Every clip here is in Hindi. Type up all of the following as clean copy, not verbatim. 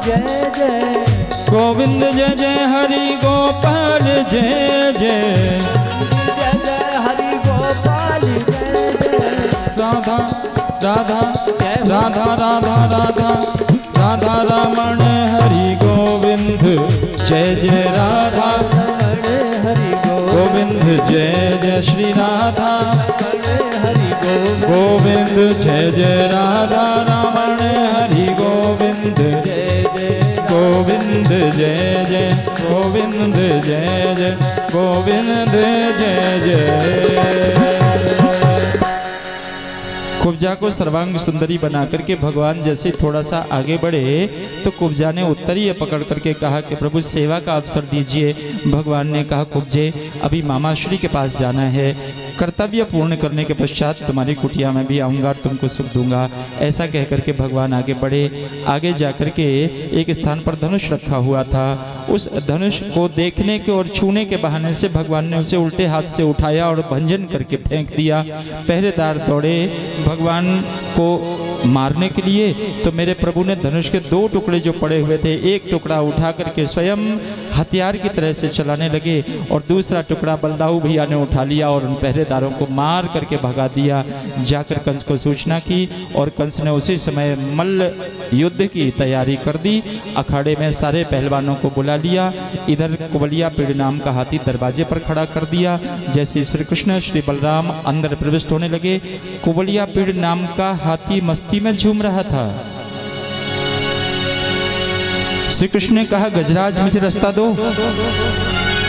जय जय गोविंद जय जय हरि गोपाल जय जय जय जय हरि गोपाल जय जय राधा राधा जय राधा राधा राधा राधा रमण हरि गोविंद जय जय राधा हरि गोविंद जय जय श्री राधा हरि गोविंद जय जय राधा रमण हरि गोविंद जय जय गोविंद जय जय गोविंद जय जय गोविंद जय जय। कुब्जा को सर्वांग सुंदरी बना करके भगवान जैसे थोड़ा सा आगे बढ़े तो कुब्जा ने उत्तरीय पकड़ करके कहा कि प्रभु सेवा का अवसर दीजिए। भगवान ने कहा कुब्जे अभी मामाश्री के पास जाना है, कर्तव्य पूर्ण करने के पश्चात तुम्हारी कुटिया में भी आऊँगा, तुमको सुख दूंगा। ऐसा कह करके भगवान आगे बढ़े। आगे जा कर के एक स्थान पर धनुष रखा हुआ था, उस धनुष को देखने के और छूने के बहाने से भगवान ने उसे उल्टे हाथ से उठाया और भंजन करके फेंक दिया। पहरेदार दौड़े भगवान को मारने के लिए, तो मेरे प्रभु ने धनुष के दो टुकड़े जो पड़े हुए थे, एक टुकड़ा उठा करके स्वयं हथियार की तरह से चलाने लगे और दूसरा टुकड़ा बलदाऊ भैया ने उठा लिया और उन पहरेदारों को मार करके भगा दिया। जाकर कंस को सूचना की और कंस ने उसी समय मल्ल युद्ध की तैयारी कर दी। अखाड़े में सारे पहलवानों को बुला लिया। इधर कुबलिया पीड़ नाम का हाथी दरवाजे पर खड़ा कर दिया। जैसे श्री कृष्ण श्री बलराम अंदर प्रविष्ट होने लगे, कुबलिया पीड़ नाम का हाथी मस्ती में झूम रहा था। श्री कृष्ण ने कहा गजराज मुझे रास्ता दो,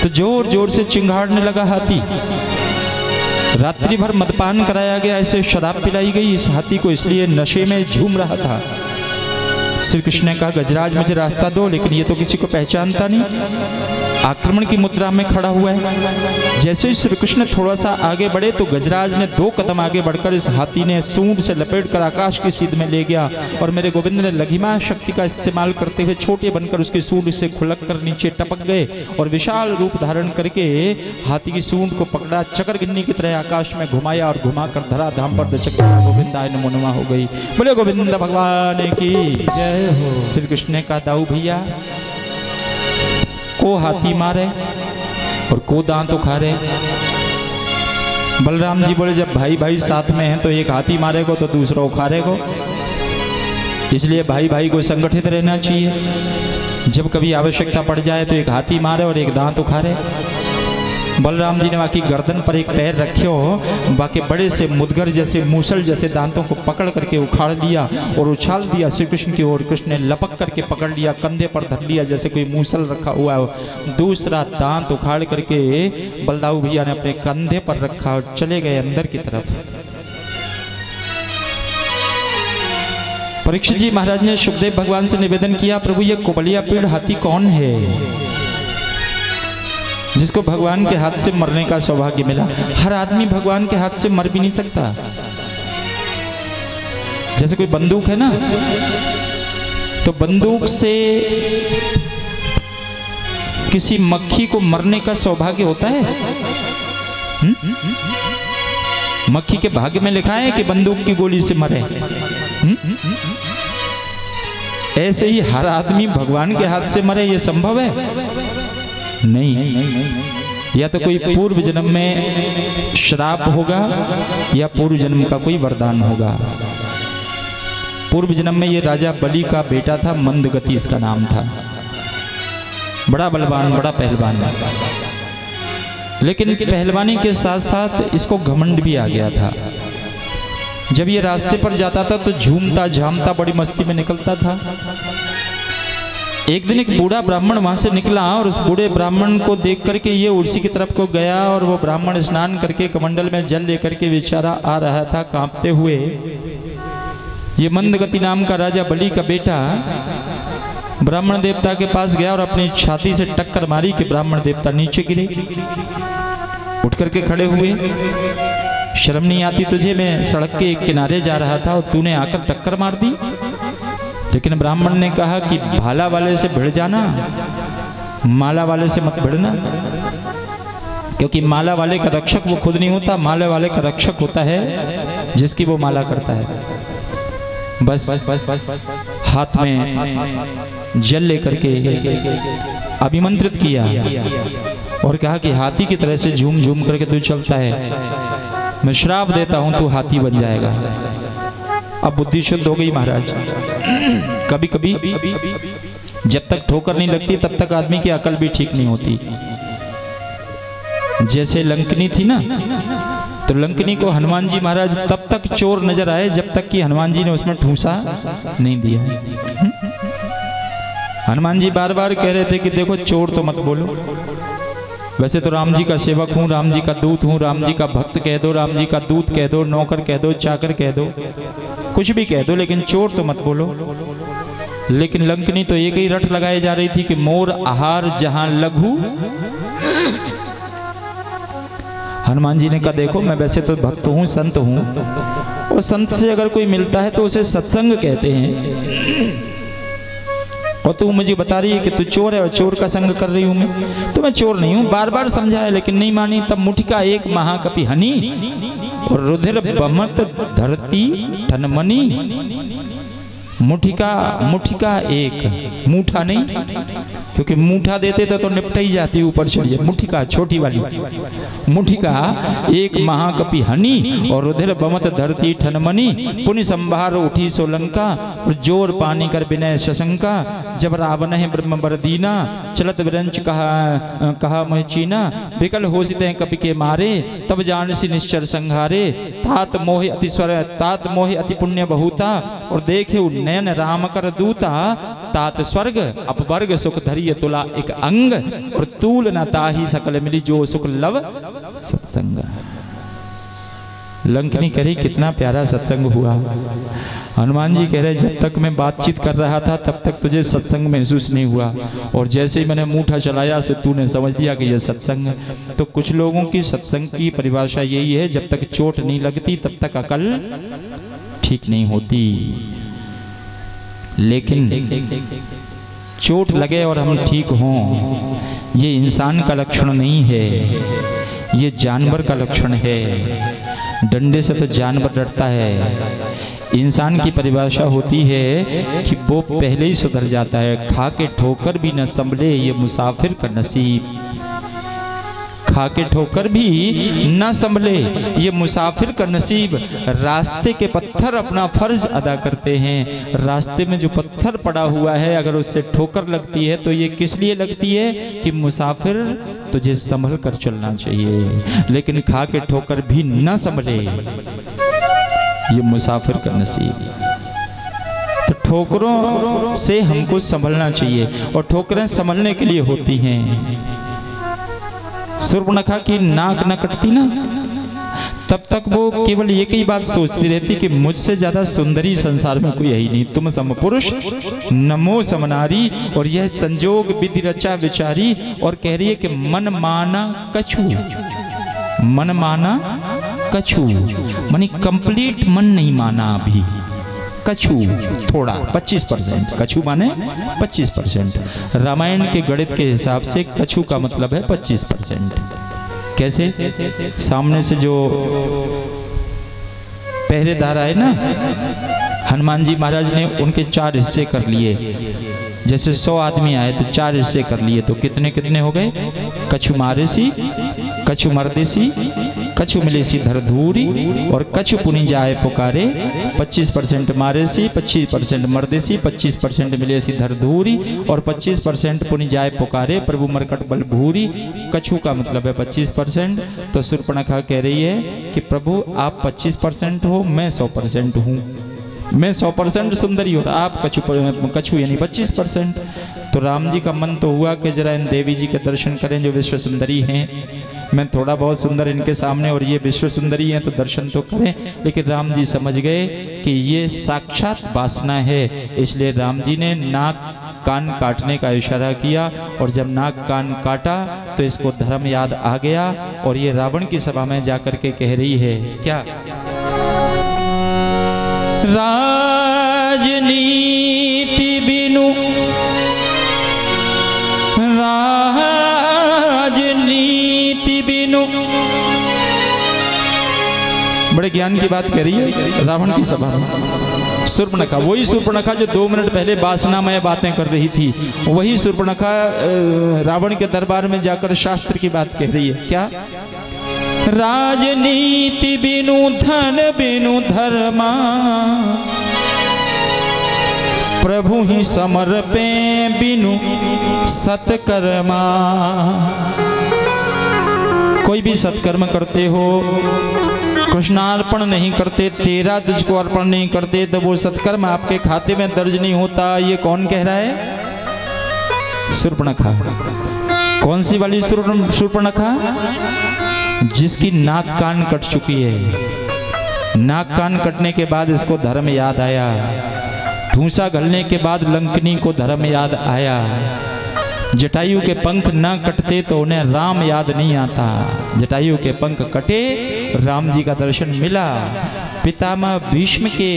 तो जोर जोर से चिंगाड़ने लगा हाथी। रात्रि भर मदपान कराया गया, ऐसे शराब पिलाई गई इस हाथी को, इसलिए नशे में झूम रहा था। श्री कृष्ण ने कहा गजराज मुझे रास्ता दो, लेकिन ये तो किसी को पहचानता नहीं, आक्रमण की मुद्रा में खड़ा हुआ है। जैसे ही श्री कृष्ण थोड़ा सा आगे बढ़े तो गजराज ने 2 कदम आगे बढ़कर इस हाथी ने सूंड से लपेटकर आकाश की सीध में ले गया और मेरे गोविंद ने लघिमा शक्ति का इस्तेमाल करते हुए छोटे बनकर उसकी सूंड से खुलक कर नीचे टपक गए और विशाल रूप धारण करके हाथी की सूंड को पकड़ा, चकर गिन्नी की तरह आकाश में घुमाया और घुमाकर धरा धाम पर दचक गोविंदाय नमो नमः हो गई। बोले गोविंद भगवान की जय हो। श्री कृष्ण ने कहा दाऊ भैया को हाथी मारे और को दांत उखाड़े। बलराम जी बोले जब भाई भाई साथ में हैं तो एक हाथी मारेगा तो दूसरा उखाड़ेगा, इसलिए भाई भाई को संगठित रहना चाहिए। जब कभी आवश्यकता पड़ जाए तो एक हाथी मारे और एक दांत उखाड़े। बलराम जी ने बाकी गर्दन पर एक पैर रखे हो, बाकी बड़े से मुदगर जैसे मूसल जैसे दांतों को पकड़ करके उखाड़ लिया और उछाल दिया श्री कृष्ण की ओर। कृष्ण ने लपक करके पकड़ लिया, कंधे पर धर लिया जैसे कोई मूसल रखा हुआ हो। दूसरा दांत उखाड़ करके बलदाऊ भैया ने अपने कंधे पर रखा और चले गए अंदर की तरफ। परीक्षित जी महाराज ने सुखदेव भगवान से निवेदन किया प्रभु ये कुबलिया पीड़ हाथी कौन है जिसको भगवान के हाथ से मरने का सौभाग्य मिला? हर आदमी भगवान के हाथ से मर भी नहीं सकता। जैसे कोई बंदूक है ना, तो बंदूक से किसी मक्खी को मरने का सौभाग्य होता है? मक्खी के भाग्य में लिखा है कि बंदूक की गोली से मरे। ऐसे ही हर आदमी भगवान के हाथ से मरे, ये संभव है? नहीं। या तो कोई पूर्व जन्म में श्राप होगा या पूर्व जन्म का कोई वरदान होगा। पूर्व जन्म में ये राजा बलि का बेटा था, मंदगति इसका नाम था, बड़ा बलवान, बड़ा पहलवान। लेकिन पहलवानी के साथ साथ इसको घमंड भी आ गया था। जब ये रास्ते पर जाता था तो झूमता झामता बड़ी मस्ती में निकलता था। एक दिन एक बूढ़ा ब्राह्मण वहां से निकला और उस बूढ़े ब्राह्मण को देख करके ये उसी की तरफ को गया और वो ब्राह्मण स्नान करके कमंडल में जल लेकर के बेचारा आ रहा था कांपते हुए। ये मंदगति नाम का राजा बलि का बेटा ब्राह्मण देवता के पास गया और अपनी छाती से टक्कर मारी कि ब्राह्मण देवता नीचे गिरे। उठ करके खड़े हुए, शर्म नहीं आती तुझे? मैं सड़क के एक किनारे जा रहा था और तूने आकर टक्कर मार दी। लेकिन ब्राह्मण ने कहा कि भाला वाले से भिड़ जाना, माला वाले से मत भिड़ना, क्योंकि माला वाले का रक्षक वो खुद नहीं होता, माला वाले का रक्षक होता है जिसकी वो माला करता है। बस हाथ में जल लेकर के अभिमंत्रित किया और कहा कि हाथी की तरह से झूम झूम करके तू चलता है, मैं श्राप देता हूं तू हाथी बन जाएगा। अब बुद्धि शुद्ध हो गई महाराज। कभी कभी जब तक ठोकर नहीं लगती तब तक आदमी की अकल भी ठीक नहीं होती। जैसे लंकनी थी ना, तो लंकनी को हनुमान जी महाराज तब तक चोर नजर आए जब तक कि हनुमान जी ने उसमें ठूसा नहीं दिया। हनुमान जी बार बार कह रहे थे कि देखो चोर तो मत बोलो, वैसे तो राम जी का सेवक हूँ, राम जी का दूत हूँ, राम जी का भक्त कह दो, राम जी का दूत कह दो, नौकर कह दो, चाकर कह दो, कुछ भी कह दो, लेकिन चोर तो मत बोलो। लेकिन लंकनी तो एक ही रट लगाई जा रही थी कि मोर आहार जहां लघु। हनुमान जी ने कहा देखो मैं वैसे तो भक्त हूँ, संत हूँ, और संत से अगर कोई मिलता है तो उसे सत्संग कहते हैं, और तू मुझे बता रही है कि तू चोर है और चोर का संग कर रही हूं मैं, तो मैं चोर नहीं हूं। बार बार समझाया लेकिन नहीं मानी। तब मुठिका एक महाकपि हनी और रुधिर बमत धरती ठनमनी। मुठिका एक, मूठा नहीं, क्योंकि मूठा देते तो निपट ही जाती ऊपर चढ़िए। मुठिका छोटी वाली, मुठिका एक महाकपि हनी और रुधिर बमत धरती ठनमनी। पुण्य संभार उठी सोलंका और जोर पानी कर विनय शशंका। जब रावण है ब्रह्म बरदीना चलत विरंच कहा महीचीना। विकल होशित हैं कपि के मारे तब जान सी निश्चर संहारे। तात मोहि अति पुण्य बहुता और देखे नयन राम कर दूता। तात स्वर्ग अपवर्ग सुख धरिय तुला एक अंग और तूल न ताही सकल मिली जो सुख लव सत्संग। लंकनी कह रही कितना प्यारा सत्संग हुआ। हनुमान जी कह रहे जब तक मैं बातचीत कर रहा था तब तक तुझे सत्संग महसूस नहीं हुआ, और जैसे ही मैंने मूठा चलाया से तूने समझ लिया कि यह सत्संग है। तो कुछ लोगों की सत्संग की परिभाषा यही है, जब तक चोट नहीं लगती तब तक अकल ठीक नहीं होती। लेकिन चोट लगे और हम ठीक हों, ये इंसान का लक्षण नहीं है, ये जानवर का लक्षण है। डंडे से तो जानवर डरता है। इंसान की परिभाषा होती है कि वो पहले ही सुधर जाता है। खा के ठोकर भी न संभले ये मुसाफिर का नसीब। खा के ठोकर भी न संभले ये मुसाफिर का नसीब। रास्ते के पत्थर अपना फर्ज अदा करते हैं। रास्ते में जो पत्थर पड़ा हुआ है अगर उससे ठोकर लगती है तो ये किस लिए लगती है कि मुसाफिर तुझे संभल कर चलना चाहिए। लेकिन खा के ठोकर भी न संभले ये मुसाफिर का नसीब। तो ठोकरों से हमको संभलना चाहिए, और ठोकरें संभलने के लिए होती हैं। शूर्पणखा की नाक न कटती ना, तब तक वो केवल एक ही बात सोचती रहती कि मुझसे ज्यादा सुंदरी संसार में कोई है ही नहीं। तुम सम पुरुष नमो समनारी। और यह संजोग विधि रचा विचारी। और कह रही है कि मन माना कछु, मन माना कछु मानी कंप्लीट मन नहीं माना अभी। कछु थोड़ा 25%, कछु माने 25%। रामायण के गणित के हिसाब से कछु का मतलब है 25%। कैसे? सामने से जो पहरेदार आए ना, हनुमान जी महाराज ने उनके 4 हिस्से कर लिए। जैसे 100 आदमी आए तो 4 हिस्से कर लिए, तो कितने कितने हो गए? कछु मारेसी, कछु मर्देसी, कछु मिलेसी धरधूरी और कछु पुनि जाए पुकारे। 25% मारेसी, 25% मर्देसी, 25% मिलेसी धरधूरी और 25% पुनि जाए पुकारे। प्रभु मरकट बल भूरी। कछु का मतलब है 25%। तो शूर्पणखा कह रही है कि प्रभु आप 25% हो, मैं 100% हूँ। मैं 100% सुंदरी हो, आप कछु यानी 25%। तो राम जी का मन तो हुआ कि जरा इन देवी जी के दर्शन करें जो विश्व सुंदरी हैं। मैं थोड़ा बहुत सुंदर इनके सामने और ये विश्व सुंदरी हैं तो दर्शन तो करें। लेकिन राम जी समझ गए कि ये साक्षात वासना है, इसलिए राम जी ने नाक कान काटने का इशारा किया। और जब नाक कान काटा तो इसको धर्म याद आ गया, और ये रावण की सभा में जाकर के कह रही है क्या? राजनीति बिनु, राजनीति बिनु। बड़े ज्ञान की बात कह रही है रावण की सभा में। शूर्पणखा, वही शूर्पणखा जो 2 मिनट पहले वासनामय बातें कर रही थी, वही शूर्पणखा रावण के दरबार में जाकर शास्त्र की बात कह रही है। क्या? राजनीति बिनु धन बिनु धर्मा, प्रभु ही समर्पे बिनु सत्कर्मा। कोई भी सत्कर्म करते हो, कृष्णार्पण नहीं करते, तेरा तुझको अर्पण नहीं करते, तो वो सत्कर्म आपके खाते में दर्ज नहीं होता। ये कौन कह रहा है? शूर्पणखा। कौन सी वाली शूर्पणखा? जिसकी नाक कान कट चुकी है। नाक कान कटने के बाद इसको धर्म याद आया, ठूंसा घलने के बाद लंकनी को धर्म याद आया। जटायु के पंख न कटते तो उन्हें राम याद नहीं आता, जटायु के पंख कटे, राम जी का दर्शन मिला। पितामह भीष्म के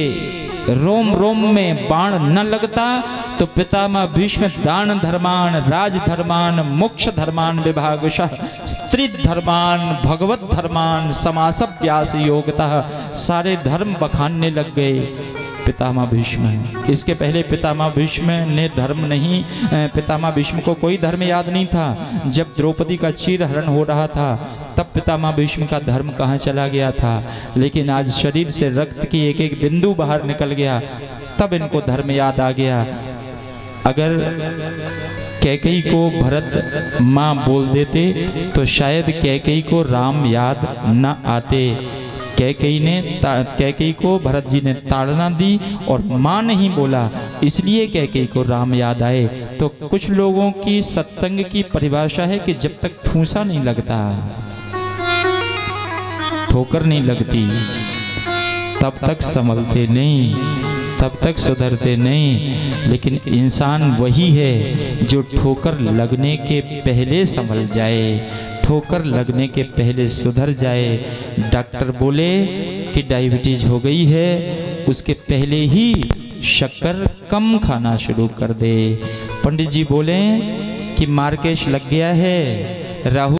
रोम रोम में बाण न लगता तो पितामह भीष्म दान धर्मान, राज धर्मान, मोक्ष धर्मान विभागशः, स्त्री धर्मान, भगवत धर्मान, समासव्यास योगतः, सारे धर्म बखानने लग गए पितामह भीष्म। इसके पहले पितामह भीष्म ने धर्म नहीं, पितामह भीष्म को कोई धर्म याद नहीं था। जब द्रौपदी का चीरहरण हो रहा था तब पितामह भीष्म का धर्म कहाँ चला गया था। लेकिन आज शरीर से रक्त की एक एक बिंदु बाहर निकल गया, तब इनको धर्म याद आ गया। अगर कैकेयी को भरत माँ बोल देते तो शायद कैकेयी को राम याद न आते। कैकेयी को भरत जी ने ताड़ना दी और माँ नहीं बोला, इसलिए कैकेयी को राम याद आए। तो कुछ लोगों की सत्संग की परिभाषा है कि जब तक ठूंसा नहीं लगता, ठोकर नहीं लगती, तब तक संभलते नहीं, तब तक सुधरते नहीं। लेकिन इंसान वही है जो ठोकर लगने के पहले संभल जाए, ठोकर लगने के पहले सुधर जाए। डॉक्टर बोले कि डायबिटीज हो गई है, उसके पहले ही शक्कर कम खाना शुरू कर दे। पंडित जी बोले कि मार्केश लग गया है, राहु